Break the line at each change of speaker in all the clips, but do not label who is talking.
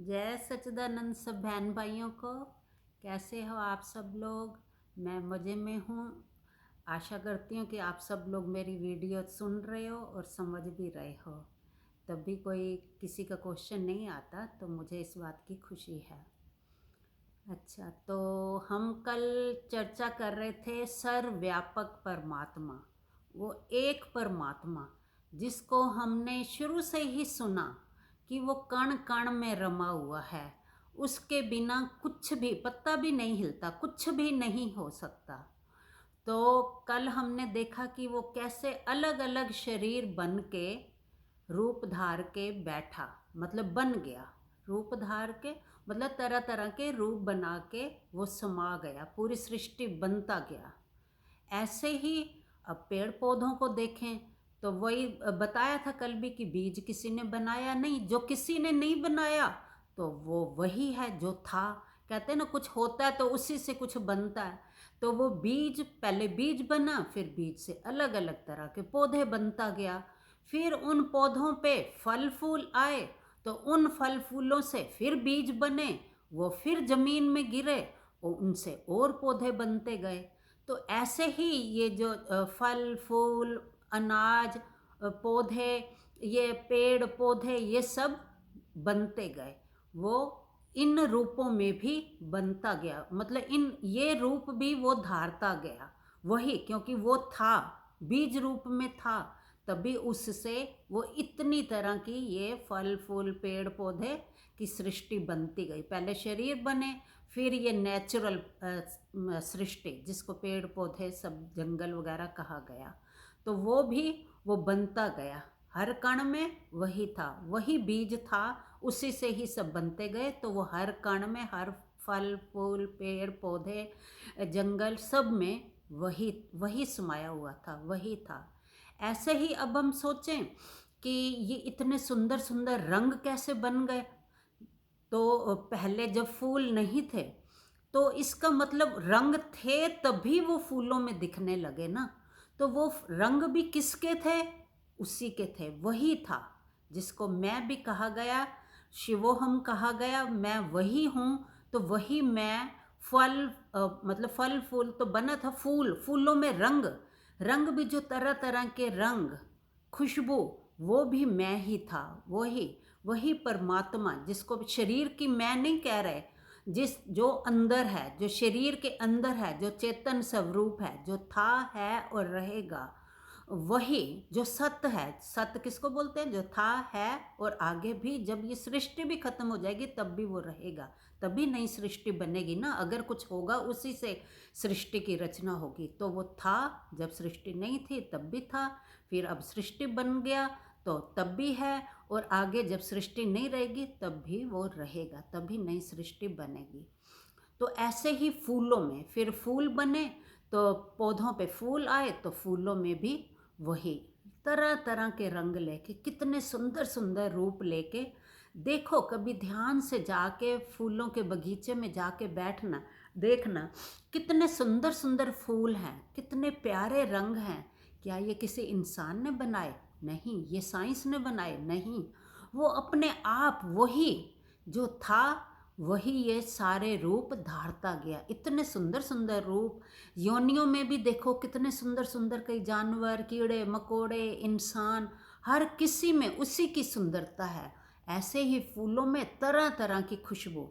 जय सच्चिदानंद सब बहन भाइयों को। कैसे हो आप सब लोग? मैं मज़े में हूँ। आशा करती हूँ कि आप सब लोग मेरी वीडियो सुन रहे हो और समझ भी रहे हो। तब भी कोई किसी का क्वेश्चन नहीं आता तो मुझे इस बात की खुशी है। अच्छा, तो हम कल चर्चा कर रहे थे सर्वव्यापक परमात्मा, वो एक परमात्मा जिसको हमने शुरू से ही सुना कि वो कण कण में रमा हुआ है। उसके बिना कुछ भी पत्ता भी नहीं हिलता, कुछ भी नहीं हो सकता। तो कल हमने देखा कि वो कैसे अलग अलग शरीर बन के रूप धार के बैठा, मतलब बन गया। रूप धार के मतलब तरह तरह के रूप बना के वो समा गया, पूरी सृष्टि बनता गया। ऐसे ही अब पेड़ पौधों को देखें तो वही बताया था कल भी कि बीज किसी ने बनाया नहीं। जो किसी ने नहीं बनाया तो वो वही है जो था। कहते हैं ना, कुछ होता है तो उसी से कुछ बनता है। तो वो बीज, पहले बीज बना, फिर बीज से अलग अलग तरह के पौधे बनता गया। फिर उन पौधों पे फल फूल आए तो उन फल फूलों से फिर बीज बने, वो फिर जमीन में गिरे और उनसे और पौधे बनते गए। तो ऐसे ही ये जो फल फूल अनाज पौधे, ये पेड़ पौधे, ये सब बनते गए। वो इन रूपों में भी बनता गया, मतलब इन ये रूप भी वो धारता गया। वही, क्योंकि वो था, बीज रूप में था, तभी उससे वो इतनी तरह की ये फल फूल पेड़ पौधे की सृष्टि बनती गई। पहले शरीर बने, फिर ये नेचुरल सृष्टि जिसको पेड़ पौधे सब जंगल वगैरह कहा गया, तो वो भी वो बनता गया। हर कण में वही था, वही बीज था, उसी से ही सब बनते गए। तो वो हर कण में, हर फल फूल पेड़ पौधे जंगल सब में वही वही समाया हुआ था, वही था। ऐसे ही अब हम सोचें कि ये इतने सुंदर सुंदर रंग कैसे बन गए। तो पहले जब फूल नहीं थे तो इसका मतलब रंग थे तभी वो फूलों में दिखने लगे ना। तो वो रंग भी किसके थे? उसी के थे, वही था जिसको मैं भी कहा गया, शिवोहम कहा गया, मैं वही हूँ। तो वही मैं फल मतलब फल फूल तो बना था, फूल फूलों में रंग, रंग भी जो तरह तरह के रंग, खुशबू, वो भी मैं ही था। वही वही परमात्मा जिसको शरीर की मैं नहीं कह रहे, जिस जो अंदर है, जो शरीर के अंदर है, जो चेतन स्वरूप है, जो था है और रहेगा, वही जो सत्य है। सत्य किसको बोलते हैं? जो था है और आगे भी, जब ये सृष्टि भी खत्म हो जाएगी तब भी वो रहेगा, तभी नई सृष्टि बनेगी ना। अगर कुछ होगा उसी से सृष्टि की रचना होगी। तो वो था जब सृष्टि नहीं थी तब भी था, फिर अब सृष्टि बन गया तो तब भी है, और आगे जब सृष्टि नहीं रहेगी तब भी वो रहेगा, तभी नई सृष्टि बनेगी। तो ऐसे ही फूलों में फिर फूल बने, तो पौधों पे फूल आए तो फूलों में भी वही तरह तरह के रंग लेके, कितने सुंदर सुंदर रूप लेके। देखो, कभी ध्यान से जाके फूलों के बगीचे में जाके बैठना, देखना कितने सुंदर सुंदर फूल हैं, कितने प्यारे रंग हैं। क्या ये किसी इंसान ने बनाए? नहीं। ये साइंस ने बनाए? नहीं। वो अपने आप वही जो था, वही ये सारे रूप धारता गया। इतने सुंदर सुंदर रूप, योनियों में भी देखो कितने सुंदर सुंदर, कई जानवर, कीड़े मकोड़े, इंसान, हर किसी में उसी की सुंदरता है। ऐसे ही फूलों में तरह तरह की खुशबू,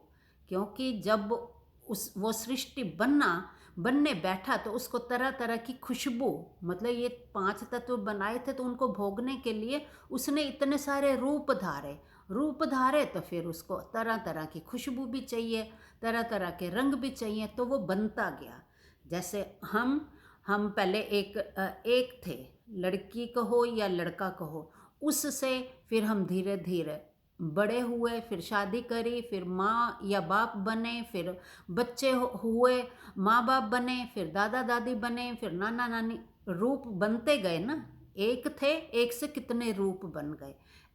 क्योंकि जब उस वो सृष्टि बनने बैठा तो उसको तरह तरह की खुशबू, मतलब ये 5 तत्व बनाए थे तो उनको भोगने के लिए उसने इतने सारे रूप धारे। रूप धारे तो फिर उसको तरह तरह की खुशबू भी चाहिए, तरह तरह के रंग भी चाहिए, तो वो बनता गया। जैसे हम पहले एक थे, लड़की कहो या लड़का कहो, उससे फिर हम धीरे धीरे बड़े हुए, फिर शादी करी, फिर माँ या बाप बने, फिर बच्चे हुए, माँ बाप बने, फिर दादा दादी बने, फिर नाना नानी, रूप बनते गए ना। एक थे, एक से कितने रूप बन गए।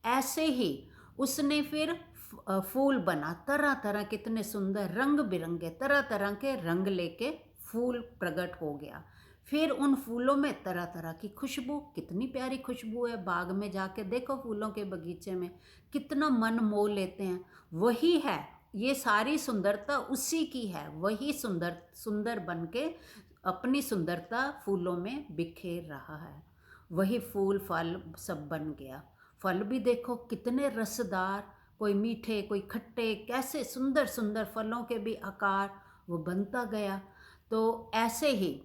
ऐसे ही उसने फिर फूल बना, तरह तरह कितने सुंदर रंग बिरंगे तरह तरह के रंग लेके फूल प्रकट हो गया। फिर उन फूलों में तरह तरह की खुशबू, कितनी प्यारी खुशबू है। बाग में जाके देखो, फूलों के बगीचे में कितना मन मोह लेते हैं। वही है, ये सारी सुंदरता उसी की है। वही सुंदर सुंदर बन के अपनी सुंदरता फूलों में बिखेर रहा है। वही फूल फल सब बन गया। फल भी देखो कितने रसदार, कोई मीठे कोई खट्टे, कैसे सुंदर सुंदर फलों के भी आकार वो बनता गया। तो ऐसे ही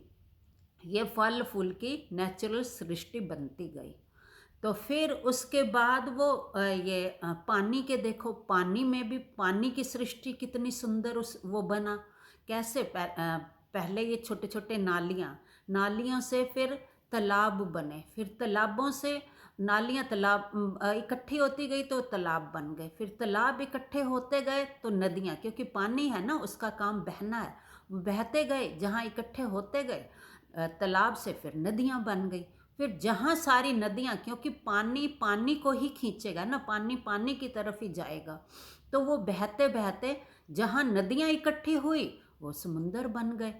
ये फल फूल की नेचुरल सृष्टि बनती गई। तो फिर उसके बाद वो पानी के देखो, पानी में भी पानी की सृष्टि कितनी सुंदर उस वो बना। कैसे पहले ये छोटे छोटे नालियाँ, नालियों से फिर तालाब बने, फिर तालाबों से नालियाँ तालाब इकट्ठी होती गई तो तालाब बन गए, फिर तालाब इकट्ठे होते गए तो नदियाँ, क्योंकि पानी है ना उसका काम बहना है, बहते गए जहाँ इकट्ठे होते गए तालाब से फिर नदियाँ बन गई। फिर जहाँ सारी नदियाँ, क्योंकि पानी पानी को ही खींचेगा ना, पानी पानी की तरफ ही जाएगा, तो वो बहते बहते जहाँ नदियाँ इकट्ठी हुई वो समुंदर बन गए।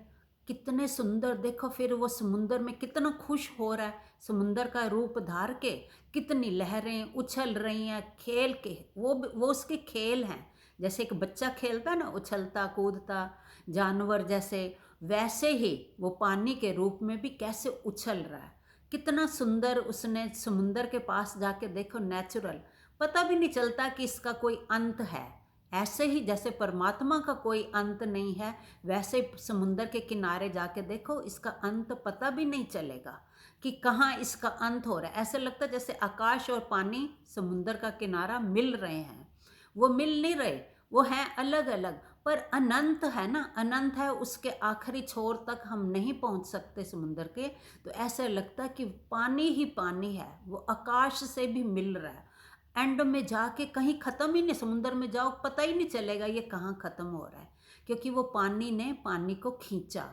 कितने सुंदर देखो, फिर वो समुंदर में कितना खुश हो रहा है, समुंदर का रूप धार के कितनी लहरें उछल रही हैं, खेल के वो उसके खेल हैं। जैसे एक बच्चा खेलता ना, उछलता कूदता जानवर जैसे, वैसे ही वो पानी के रूप में भी कैसे उछल रहा है। कितना सुंदर उसने समुंदर के पास जाके देखो, नेचुरल, पता भी नहीं चलता कि इसका कोई अंत है। ऐसे ही जैसे परमात्मा का कोई अंत नहीं है, वैसे समुंदर के किनारे जाके देखो, इसका अंत पता भी नहीं चलेगा कि कहाँ इसका अंत हो रहा है। ऐसे लगता है जैसे आकाश और पानी समुंदर का किनारा मिल रहे हैं। वो मिल नहीं रहे, वो हैं अलग अलग, पर अनंत है ना, अनंत है, उसके आखिरी छोर तक हम नहीं पहुंच सकते समुंदर के। तो ऐसा लगता है कि पानी ही पानी है, वो आकाश से भी मिल रहा है। एंड में जाके कहीं ख़त्म ही नहीं, समुंदर में जाओ पता ही नहीं चलेगा ये कहाँ ख़त्म हो रहा है, क्योंकि वो पानी ने पानी को खींचा।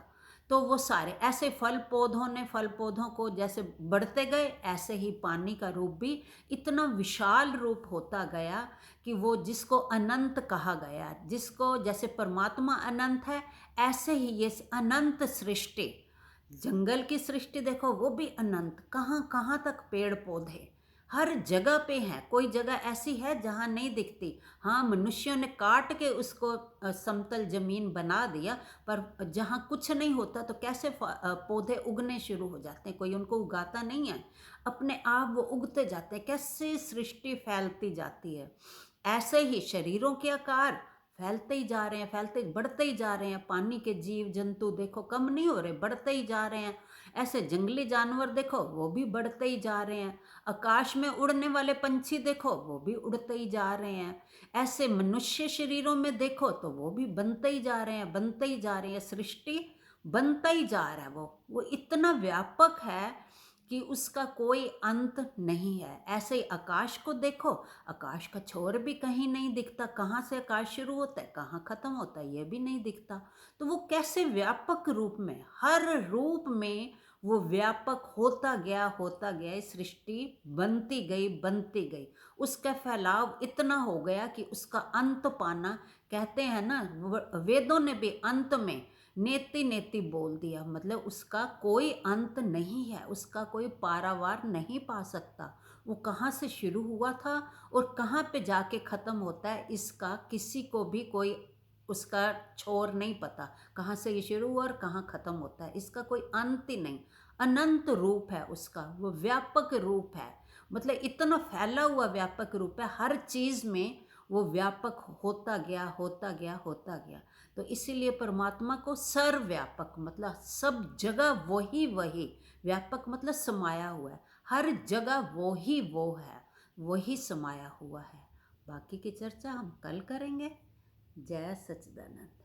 तो वो सारे ऐसे फल पौधों ने फल पौधों को जैसे बढ़ते गए, ऐसे ही पानी का रूप भी इतना विशाल रूप होता गया कि वो जिसको अनंत कहा गया, जिसको जैसे परमात्मा अनंत है, ऐसे ही ये अनंत सृष्टि, जंगल की सृष्टि देखो वो भी अनंत, कहाँ कहाँ तक पेड़ पौधे हर जगह पे हैं। कोई जगह ऐसी है जहाँ नहीं दिखती। हाँ, मनुष्यों ने काट के उसको समतल जमीन बना दिया, पर जहाँ कुछ नहीं होता तो कैसे पौधे उगने शुरू हो जाते हैं। कोई उनको उगाता नहीं है, अपने आप वो उगते जाते हैं। कैसे सृष्टि फैलती जाती है। ऐसे ही शरीरों के आकार फैलते ही जा रहे हैं, फैलते बढ़ते ही जा रहे हैं। पानी के जीव जंतु देखो कम नहीं हो रहे, बढ़ते ही जा रहे हैं। ऐसे जंगली जानवर देखो वो भी बढ़ते ही जा रहे हैं। आकाश में उड़ने वाले पंछी देखो वो भी उड़ते ही जा रहे हैं। ऐसे मनुष्य शरीरों में देखो तो वो भी बनते ही जा रहे हैं, बनते ही जा रहे हैं। सृष्टि बनता ही जा रहा है। वो इतना व्यापक है कि उसका कोई अंत नहीं है। ऐसे ही आकाश को देखो, आकाश का छोर भी कहीं नहीं दिखता, कहाँ से आकाश शुरू होता है कहाँ खत्म होता है ये भी नहीं दिखता। तो वो कैसे व्यापक रूप में, हर रूप में वो व्यापक होता गया, इस सृष्टि बनती गई। उसका फैलाव इतना हो गया कि उसका अंत पाना, कहते हैं ना वेदों ने भी अंत में नेति नेति बोल दिया, मतलब उसका कोई अंत नहीं है, उसका कोई पारावार नहीं पा सकता। वो कहाँ से शुरू हुआ था और कहाँ पे जाके ख़त्म होता है, इसका किसी को भी कोई उसका छोर नहीं पता। कहाँ से ये शुरू हुआ और कहाँ ख़त्म होता है, इसका कोई अंत ही नहीं। अनंत रूप है उसका, वो व्यापक रूप है। मतलब इतना फैला हुआ व्यापक रूप है, हर चीज़ में वो व्यापक होता गया होता गया होता गया। तो इसीलिए परमात्मा को सर्वव्यापक, मतलब सब जगह वही व्यापक मतलब समाया हुआ है, हर जगह वो है, वही समाया हुआ है। बाकी की चर्चा हम कल करेंगे। जय सच्चिदानंद।